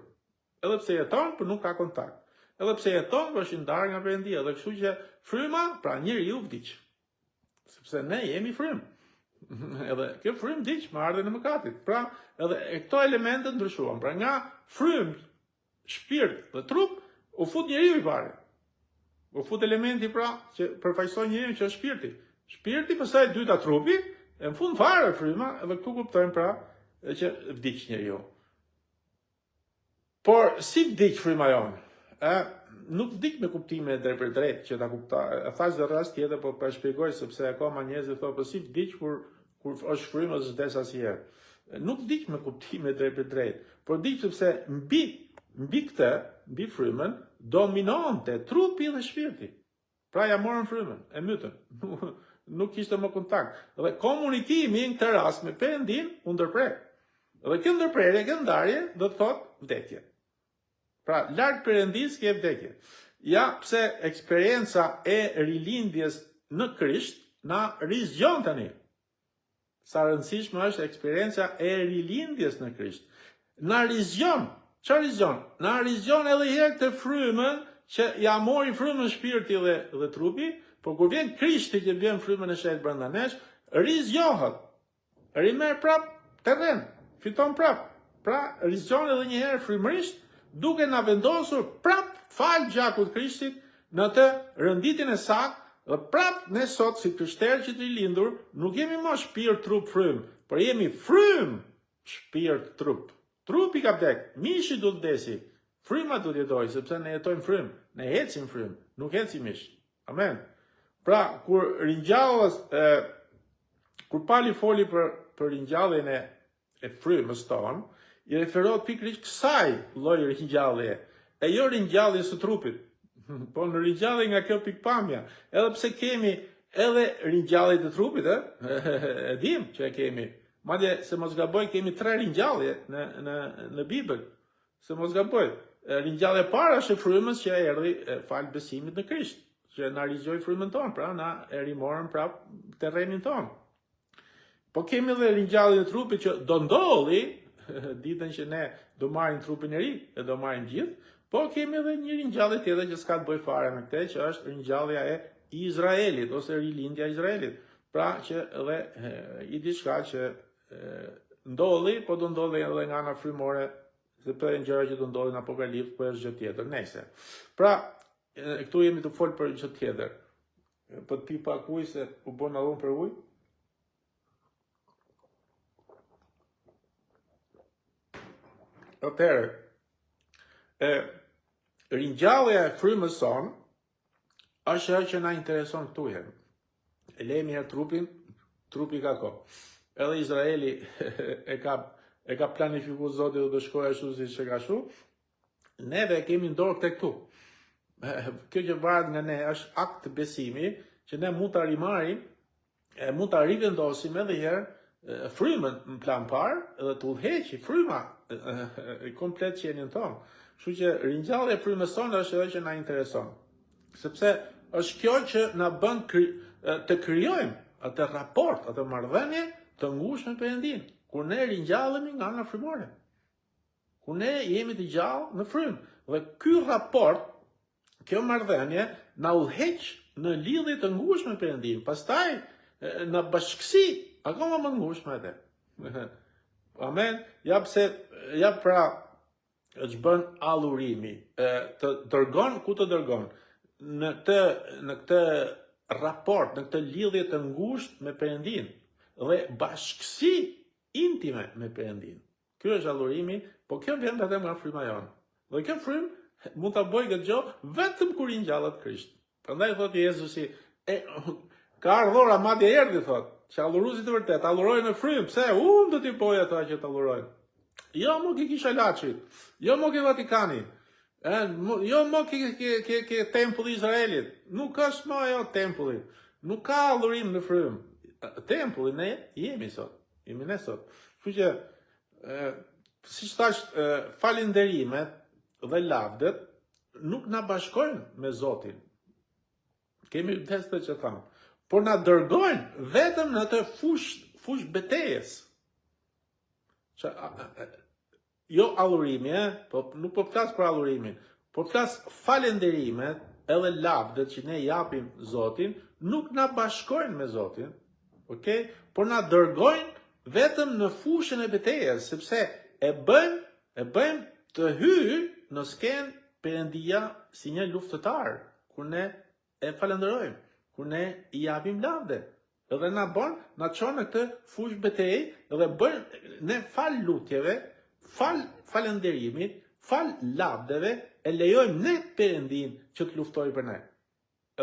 Edhe pse jeton, por nuk ka kontakt. Edhe pse jeton, por është i ndarë nga Perëndia. Dhe kështu që fryma, pra njeriu vdiq. Sepse ne jemi frymë. Edhe kjo frymë vdiq me ardhen e mëkatit. Pra, edhe këto elemente ndryshuan. Pra nga frymë, shpirt dhe trup, u fut njeriu i pare. U fut elementi pra që përfaqëson njeriu që është shpirti. Shpirti, pastaj dyta trupi, e në fund fare fryma, edhe këtu kuptojmë pra që vdiq njeriu. Por si vdiq fryma jonë? Nuk vdiq me kuptime drejt për drejt që ta kuptoj. E thash dhe rast tjetër, po për shpjegoj sepse akoma njerëzit thonë po si vdiq kur është fryma s'vdes asnjëherë. Nuk vdiq me kuptime drejt për drejt, por vdiq sepse mbi frymën dominonte trupi dhe shpirti. Pra ja morën frymën, e mytën. Nuk kishte më kontakt. Dhe komunikimi në këtë rast me Perëndin u ndërprer. Dhe kjo ndërprerje, kjo ndarje do të thotë vdekje. Pra, larg Perëndis ke vdekje. Ja pse eksperienca e rilindjes në Krisht na rizgjon tani. Sa rëndësishme është eksperienca e rilindjes në Krisht. Na rizgjon. Çfarë rizgjon? Na rizgjon edhe herë të frymën që ja mori frymën shpirti dhe trupi, por kur vjen Krishti që vjen frymën e shet brenda nesh, rizgjohet. Rimer prap terren, fiton prap. Pra, rizgjon edhe një herë frymërisht, duke na vendosur prap fal gjakut Krishtit në të rënditjen e saktë, dhe prap ne sot si krishterë që të rilindur nuk jemi më shpirt trup frym, por jemi frym shpirt trup. Trupi ka vdek, mishi do të vdesi, fryma do të jetojë, sepse ne jetojmë frym, ne ecim frym, nuk ecim mish. Amen. Pra, kur ringjallës, kur Pali foli për ringjalljen e frymës tonë, i referohet pikërisht kësaj lloji ringjallje, e jo ringjalljes së trupit, po në ringjallje nga kjo pikpamja. Edhe pse kemi edhe ringjallje të trupit, e dim që e kemi. Madje se mos gaboj kemi 3 ringjallje në Bibël. Se mos gaboj. Ringjallja e parë është e frymës që erdhi fal besimit në Krisht, që na rizgjoi frymën tonë, pra na e rimorën prap terrenin tonë. Po kemi edhe ringjalljen e trupit që do ndodhi ditën që ne do marrim trupin e ri e do marrim gjithë, po kemi edhe një ringjallje tjetër që s'ka të bëjë fare me këtë, që është ringjallja e Izraelit ose rilindja e Izraelit. Pra që edhe i diçka që ndodhi, po do ndodhi edhe nga ana frymore, se për e gjëra që do ndodhin në Apokalips, po është gjë tjetër. Nëse. Pra, këtu jemi të folë për gjë tjetër. Po të pi pak ujë se u bën allon për ujë. Atëherë, ringjallja e frymës son është ajo që na intereson këtu herë. E lejmë herë trupin, trupi ka kohë. Edhe Izraeli e ka planifikuar Zoti do të shkojë ashtu siç e ka shu. Neve kemi dorë tek këtu. Kjo që varet nga ne është akt të besimi që ne mund ta rimarrim, mund ta rivendosim edhe herë frymën në plan parë dhe të udhëheqi fryma komplet qenien tonë. Kështu që ringjallja e frymës sonë është ajo që na intereson. Sepse është kjo që na bën të krijojmë atë raport, atë marrëdhënie të ngushtë me Perëndin, kur ne ringjallemi nga ana frymore. Kur ne jemi të gjallë në frymë. Dhe ky raport, kjo marrëdhënie na udhëheq në lidhje të ngushtë me Perëndin. Pastaj në bashkësi akoma më ngushtë me atë. Amen. Ja pra që bën allurimi, të dërgon ku të dërgon. Në këtë raport, në këtë lidhje të ngushtë me Perëndin dhe bashkësi intime me Perëndin. Ky është allurimi, po kjo vjen vetëm nga fryma jonë. Dhe kjo frymë mund ta bëjë këtë gjë vetëm kur ringjallet Krisht. Prandaj thotë Jezusi, ka ardhur madje erdhi thotë, që alluruesit të vërtet allurojnë në frymë, pse unë do t'i bëj ata që t'allurojnë. Jo më ke kisha Laçit, jo më ke Vatikani. Jo më ke tempulli i Izraelit. Nuk është më ajo tempulli. Nuk ka allurim në frymë. Tempulli ne jemi sot. Jemi ne sot. Kështu që siç thash, falënderimet dhe lavdet nuk na bashkojnë me Zotin. Kemi testë që thamë. Por na dërgojnë vetëm në të fush betejes. jo allurimi, po nuk po flas për allurimin, po flas falenderimet edhe lavdet që ne japim Zotin, nuk na bashkojnë me Zotin, okay? Por na dërgojnë vetëm në fushën e betejës, sepse e bëjmë të hyjë në skenë Perëndia si një luftëtar, kur ne e falenderojmë, kur ne i japim lavde. Edhe na çon në këtë fushë betejë, edhe ne fal lutjeve, fal falenderimit, fal lavdeve, e lejojmë ne Perëndin që të luftojë për ne.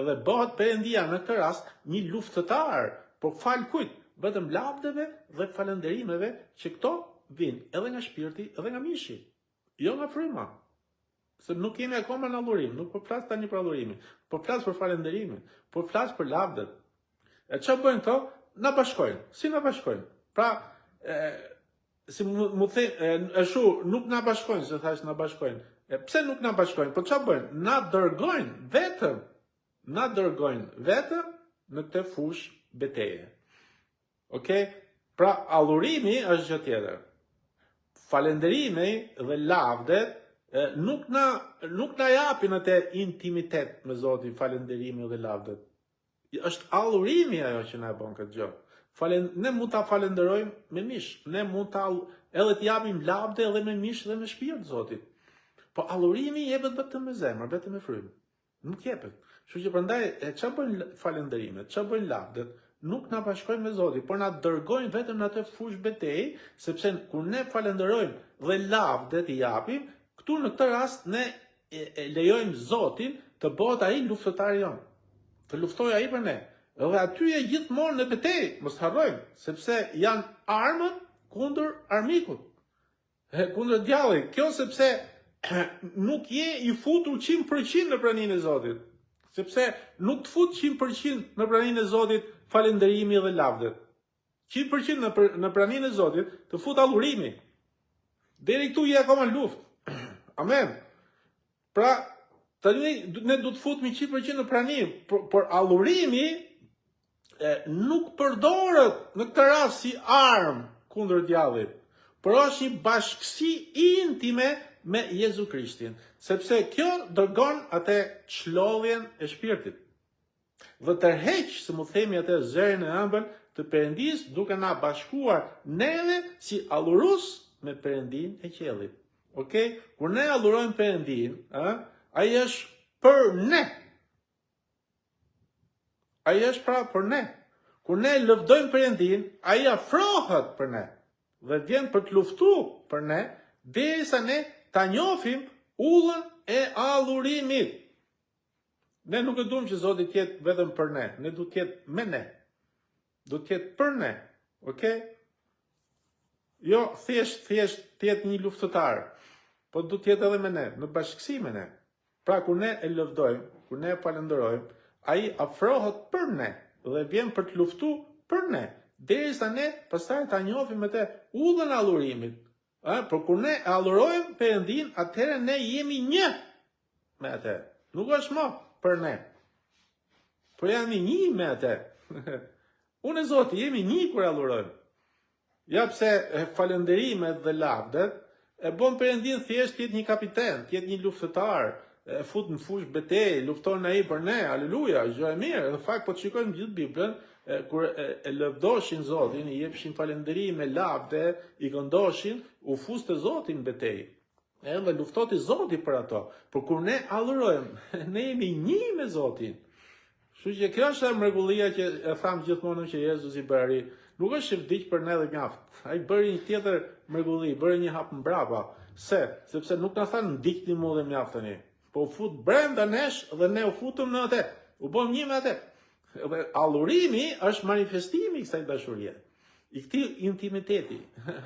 Edhe bëhet Perëndia në këtë rast një luftëtar, por fal kujt? Vetëm lavdeve dhe falenderimeve që këto vinë edhe nga shpirti, edhe nga mishi, jo nga fryma. Se nuk jemi akoma në allurim, nuk po flas tani për allurimin, po flas për falenderimin, po flas për lavdet. E çfarë bëjnë këto? Na bashkojnë. Si na bashkojnë? Pra, si mu them, nuk na bashkojnë, se thash na bashkojnë. Pse nuk na bashkojnë? Po çfarë bëjnë? Na dërgojnë vetëm në këtë fushë beteje. Okej? Pra, allurimi është gjë tjetër. Falenderimi dhe lavdet nuk na japin atë intimitet me Zotin, falenderimi dhe lavdet. Është allurimi ajo që na bën këtë gjë. Ne mund ta falenderojmë me mish, ne mund ta edhe të japim lavde edhe me mish dhe me shpirt Zotit. Po allurimi jepet vetëm me zemër, vetëm me frymë. Nuk jepet. Kështu që prandaj çfarë bëjnë falenderimet, çfarë bëjnë lavdet, nuk na bashkojnë me Zotin, por na dërgojnë vetëm në atë fushë betejë, sepse kur ne falenderojmë dhe lavdet i japim, këtu në këtë rast ne lejojmë Zotin të bëhet ai luftëtari jon. Të luftojë ai për ne. Edhe aty e gjithmonë në betejë, mos harrojmë, sepse janë armët kundër armikut. Kundër djallit. Kjo sepse nuk je i futur 100% në praninë e Zotit. Sepse nuk të fut 100% në praninë e Zotit falenderimi dhe lavdet. 100% në praninë e Zotit të fut allurimi. Deri këtu je akoma në luftë. Amen. Pra, tani ne du të futemi 100% në pranim, por allurimi nuk përdoret në këtë rast si armë kundër djallit, por është një bashkësi intime me Jezu Krishtin, sepse kjo dërgon atë çlodhjen e shpirtit. Dhe tërheq, se mu themi atë zërin e ëmbël të Perëndis, duke na bashkuar neve si allurus me Perëndin e qiellit. Okej? Kur ne allurojmë Perëndin, ai është për ne. Ai është pra për ne. Kur ne lëvdojmë Perëndin, ai afrohet për ne dhe vjen për të luftuar për ne, derisa ne ta njohim ullën e allurimit. Ne nuk e duam që Zoti të jetë vetëm për ne, ne duhet të jetë me ne. Duhet të jetë për ne. Okej? Jo thjesht të jetë një luftëtar, po duhet të jetë edhe me ne, në bashkësi me ne. Pra kur ne e lëvdojmë, kur ne e falenderojmë, ai afrohet për ne dhe vjen për të luftuar për ne, derisa ne pastaj ta njohim atë ullën e allurimit. Por kur ne e allurojmë Perëndin, atëherë ne jemi një me atë. Nuk është më për ne, por jemi një me atë. Unë e Zoti jemi një kur allurojmë. Ja pse falenderimet dhe lavdet e bën Perëndin thjesht të jetë një kapiten, të jetë një luftëtar, fut në fushë betejë, lufton ai për ne, aleluja, gjë e mirë. Në fakt po të shikojmë gjithë Biblën, kur e lëvdoshin Zotin, i jepshin falënderime, lavde, i këndoshin, u fuste Zotin betejë. Edhe luftoti Zoti për ato. Por kur ne allurojmë, ne jemi një me Zotin. Kështu që kjo është mrekullia që e tham gjithmonë që Jezusi i bëri. Nuk është që vdiq për ne dhe mjaft. Ai bëri një tjetër mrekulli, bëri një hap mbrapa. Sepse nuk na thanë ndiqni mua dhe mjaftani. Po u fut brenda nesh dhe ne u futëm në atë. U bëm një me atë. Dhe allurimi është manifestimi i kësaj dashurie. I këtij intimiteti.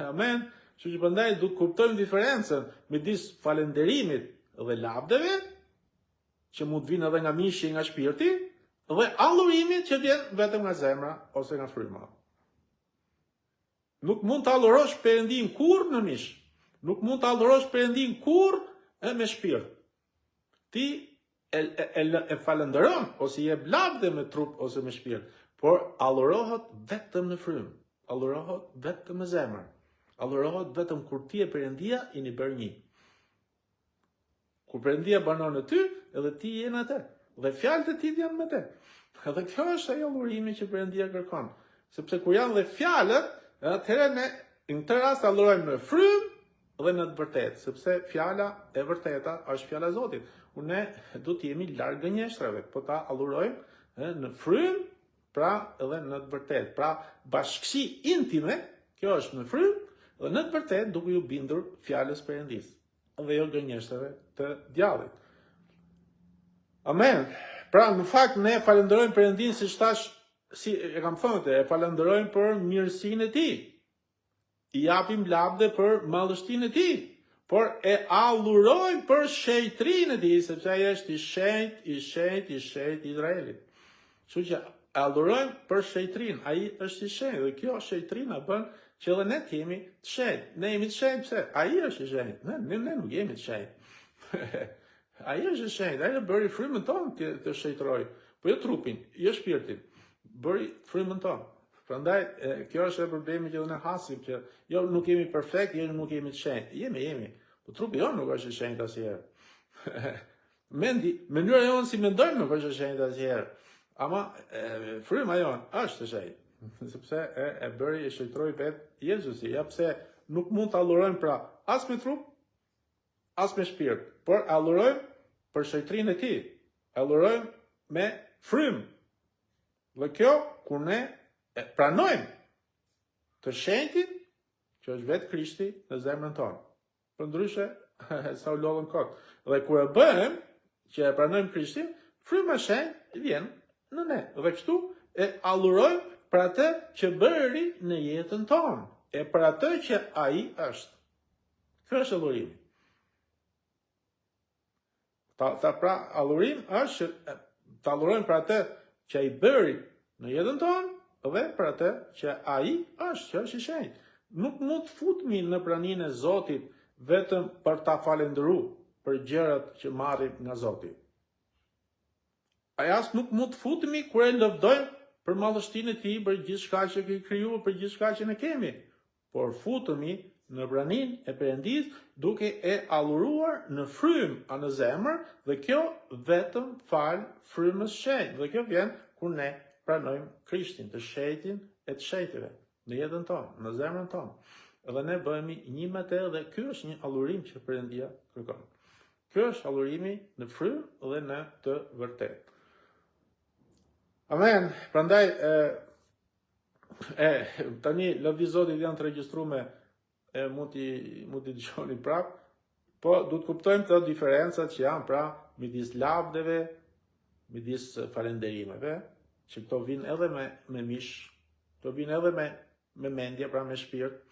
Amen. Kështu që prandaj duhet kuptojmë diferencën midis falënderimit dhe lavdeve, që mund të vinë edhe nga mishi, nga shpirti, dhe allurimit që vjen vetëm nga zemra ose nga fryma. Nuk mund të allurosh Perëndin kurrë në mish. Nuk mund të allurosh Perëndin kurrë me shpirt. Ti e falenderon ose jep lavde me trup ose me shpirt, por allurohet vetëm në frymë. Allurohet vetëm me zemër. Adhurohet vetëm kur ti e Perëndia jeni bërë një. Kur Perëndia banon në ty, edhe ti je në atë. Dhe fjalët e tij janë me te. Edhe kjo është ajo adhurimi që Perëndia kërkon. Sepse kur janë dhe fjalët, atëherë ne në këtë rast adhurojmë në frymë dhe në të vërtetë, sepse fjala e vërteta është fjala e Zotit. Ne do të jemi larg gënjeshtrave, po ta adhurojmë në frymë, pra edhe në të vërtetë. Pra bashkësi intime, kjo është në frymë, dhe në të vërtetë duke ju bindur fjalës Perëndis, dhe jo gënjeshtrave të djallit. Amen. Pra në fakt ne falenderojmë Perëndin si e kam thënë, e falenderojmë për mirësinë e tij. I japim lavde për madhështinë e tij, por e adhurojmë për shejtrinë e tij, sepse ai është i shenjtë i Izraelit. Kështu që adhurojmë për shejtrinë, ai është i shenjtë, dhe kjo shejtrinë na bën që edhe ne të jemi të shenjtë. Ne jemi të shenjtë pse? Ai është i shenjtë. Ne nuk jemi të shenjtë. Ai është i shenjtë, ai bëri frymën tonë të shejtroj, po jo trupin, jo shpirtin. Bëri frymën tonë. Prandaj, kjo është e problemi që ne hasim, që jo nuk jemi perfekt, jo nuk jemi të shenjtë. Jemi. Po trupi jonë nuk është i shenjtë asnjëherë. Mënyra jonë si mendojmë nuk është e shenjtë asnjëherë. Ama fryma jonë është e shenjtë. Sepse e bëri e shëjtroi vetë Jezusi. Ja pse nuk mund të adhurojmë pra as me trup, as me shpirt, por adhurojmë për shëjtrinë e tij. Adhurojmë me frymë. Dhe kjo kur ne pranojmë të shenjtin që është vetë Krishti në zemrën tonë. Përndryshe, sa u lodhën kot. Dhe kur e bëhem që e pranojmë Krishtin, fryma shenjtë vjen në ne. Dhe kështu e adhurojmë për atë që bëri në jetën tonë, e për atë që ai është. Kjo është adhurimi. Pra adhurim është të adhurojmë për atë që ai bëri në jetën tonë, dhe për atë që ai është i shenjtë. Nuk mund të futemi në praninë e Zotit vetëm për ta falendëruar për gjërat që marrim nga Zoti. As nuk mund të futemi kur e lëvdojmë për madhështinë e tij, për gjithçka që ka krijuar, për gjithçka që ne kemi. Por futemi në praninë e Perëndis duke e adhuruar në frymë në zemër, dhe kjo vetëm fal frymës shenjtë. Dhe kjo vjen kur ne pranojmë Krishtin, të shenjtin e të shenjtëve në jetën tonë, në zemrën tonë. Dhe ne bëhemi një me të, dhe ky është një adhurim që Perëndia kërkon. Ky është adhurimi në frymë dhe në të vërtetë. Amen. Prandaj tani lavdi Zotit janë të regjistruar, mund t'i dëgjoni prap, po duhet kuptojmë të diferencat që janë pra midis lavdeve, midis falenderimeve, që këto vinë edhe me mish, këto vinë edhe me mendje, pra me shpirt.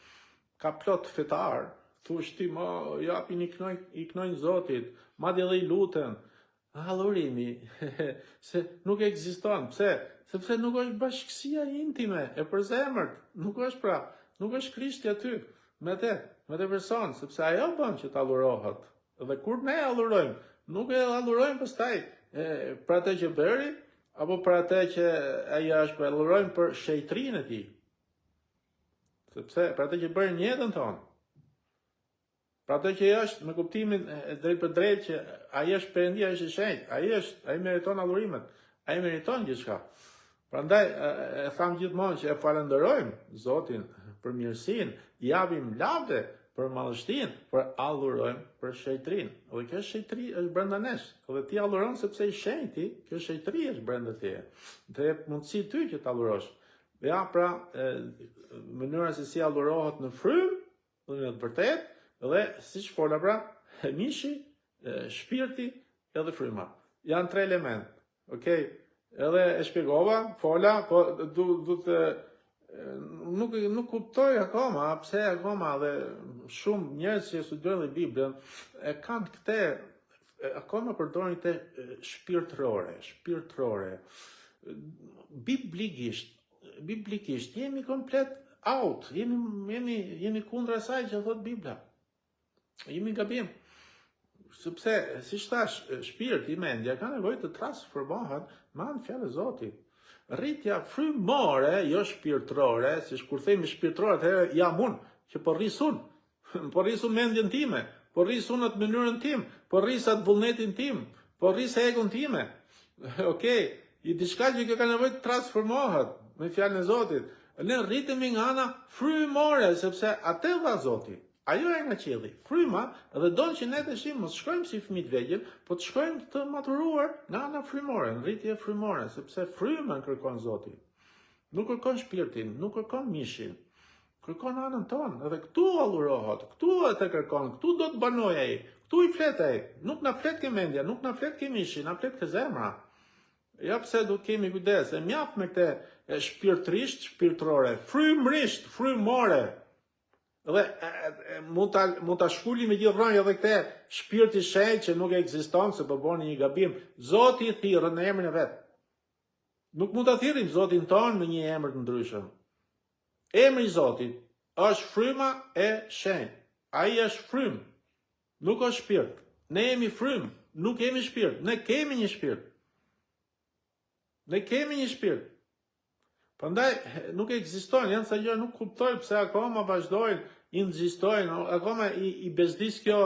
Ka plot fetar, thush ti, japin i knojnë Zotit, madje edhe i luten. Adhurimi, se nuk ekziston. Pse? Sepse nuk është bashkësia intime e përzemërt, nuk është Krishti aty, me te person, sepse ajo bën që të adhurohet. Dhe kur ne adhurojmë, nuk e adhurojmë pastaj për atë që bëri, apo për atë që ajo është, për adhurojmë për shejtrinë e tij. Sepse për atë që bëri në jetën tonë. Për atë që është në kuptimin drejt për drejt që ai është Perëndia, është i shenjtë, ai meriton adhurimet, ai meriton gjithçka. Prandaj e tham gjithmonë që e falenderojmë Zotin për mirësinë, i japim lavde për madhështinë, por adhurojmë për shejtrinë. Dhe kjo shejtri është brenda nesh. Dhe ti adhuron sepse i shenjti, kjo shejtri është brenda teje. Dhe mundësi ty që të adhurosh. Ja, pra, mënyra se si adhurohet në frymë, dhe në të vërtetë, dhe siç fola pra, mishi, shpirti edhe fryma. Janë 3 elementë. Okej, edhe e shpjegova, fola, po du të nuk kuptoj akoma, pse akoma dhe shumë njerëz që studiojnë dhe Biblën e kanë këte, akoma përdorin këte shpirtërore. Biblikisht jemi komplet out, jemi kundër asaj që thot Bibla. Jemi gabim. Sepse, si thash, shpirti, mendja ka nevojë të transformohet me anë fjalë e Zotit. Rritja frymore, jo shpirtërore, si kur themi shpirtërore, atëherë jam unë, që po rris unë, po rris unë mendjen time, po rris unë atë mënyrën tim, po rris atë vullnetin tim, po rris egon time. Okej, i diçka që kjo ka nevojë të transformohet me fjalën e Zotit. Ne rritemi nga ana frymore, sepse atë dha Zoti. Ajo e nga qielli. Fryma dhe don që ne të shihim mos shkojmë si fëmijë të vegjël, po të shkojmë të maturuar nga ana frymore, rritje frymore, sepse frymën kërkon Zoti. Nuk kërkon shpirtin, nuk kërkon mishin. Kërkon anën tonë, edhe këtu allurohet, këtu e të kërkon, këtu do të banoj ai, këtu i flet ai. Nuk na flet ke mendja, nuk na flet ke mishi, na flet ke zemra. Ja pse do të kemi kujdes, e mjaft me këtë shpirtërisht, shpirtërore, frymërisht, frymore. Dhe mund ta shkuli me gjithë rrënjë edhe këtë shpirti shenjtë që nuk ekziston se po bëni një gabim. Zoti i thirrën në emrin e vet. Nuk mund ta thirrim Zotin ton me një emër të ndryshëm. Emri i Zotit është fryma e shenjtë. Ai është frymë, nuk është shpirt. Ne jemi frymë, nuk kemi shpirt. Ne kemi një shpirt. Ne kemi një shpirt. Prandaj nuk ekzistojnë, janë sa gjëra nuk kuptoj pse akoma vazhdojnë, inzistojnë, akoma i bezdis kjo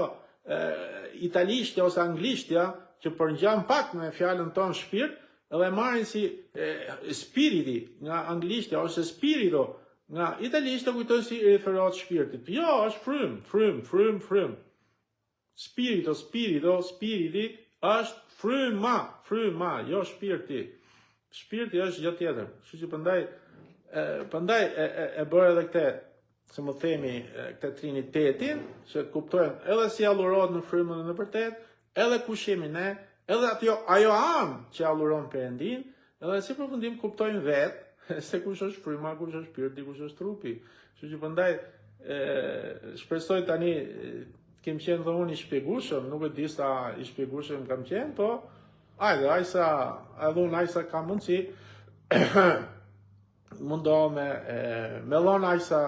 italishtja ose anglishtja që përngjan pak me fjalën tonë shpirt, edhe marrin si spiriti nga anglishtja ose spirito nga italishtja kujtojnë si referohet shpirtit. Jo, është frym. Spirito, spiriti është fryma, jo shpirti. Shpirti është gjë tjetër. Kështu që prandaj e bëra edhe këtë, se më themi këtë trinitetin, që kuptojmë edhe si allurohet në frymën e në vërtet, edhe kush jemi ne, edhe ajo anë që alluron Perëndin, edhe si përfundim kuptojmë vetë se kush është fryma, kush është shpirti, kush është trupi. Kështu që prandaj shpresoj tani kem qenë dhe unë i shpjegueshëm, nuk e di sa i shpjegueshëm kam qenë, po ajsa ka mundësi, mundoh me lon ajsa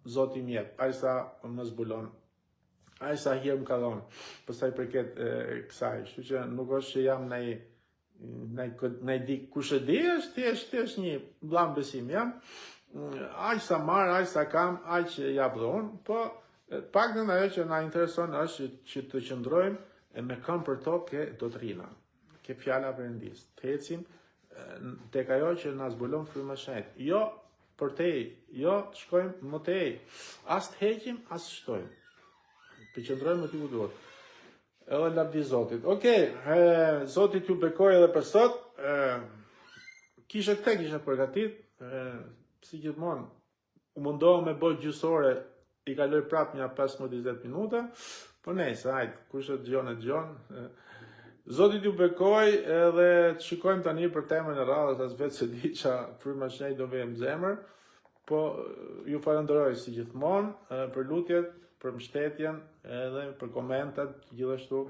Zoti mjet, ajsa më zbulon, ajsa hir më ka dhon, pastaj përket kësaj, kështu që nuk është që jam nej di kush e di, është thjesht një blllam besim jam, ajsa marr, ajsa kam, aq që jap dhe unë, po paktën ajo që na intereson është që të qëndrojmë me këmbë për tokë ke doktrina. Ke fjala Perëndis. Të ecim tek ajo që na zbulon fryma e shenjtë. Jo për tej, jo të shkojmë më tej. As të heqim, as të shtojmë. Të qëndrojmë aty ku duhet. Edhe lavdi Zotit. Okej, Zoti t'ju bekoj edhe për sot. Kisha përgatit, si gjithmonë, u mundohem me bëj gjysore, i kaloj prap një 15-20 minuta, po nejse, hajt, kush e dëgjon. Zoti t'ju bekoj edhe të shikojmë tani për temën e radhës, as vetë se di qa fryma e shenjtë do vejmë zemër, po ju falenderoj si gjithmonë për lutjet, për mbështetjen, edhe për komentat, gjithashtu,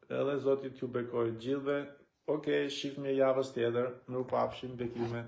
edhe Zoti t'ju bekoj gjithëve. Okej, shifmë javës tjetër, mirupafshim, bekime.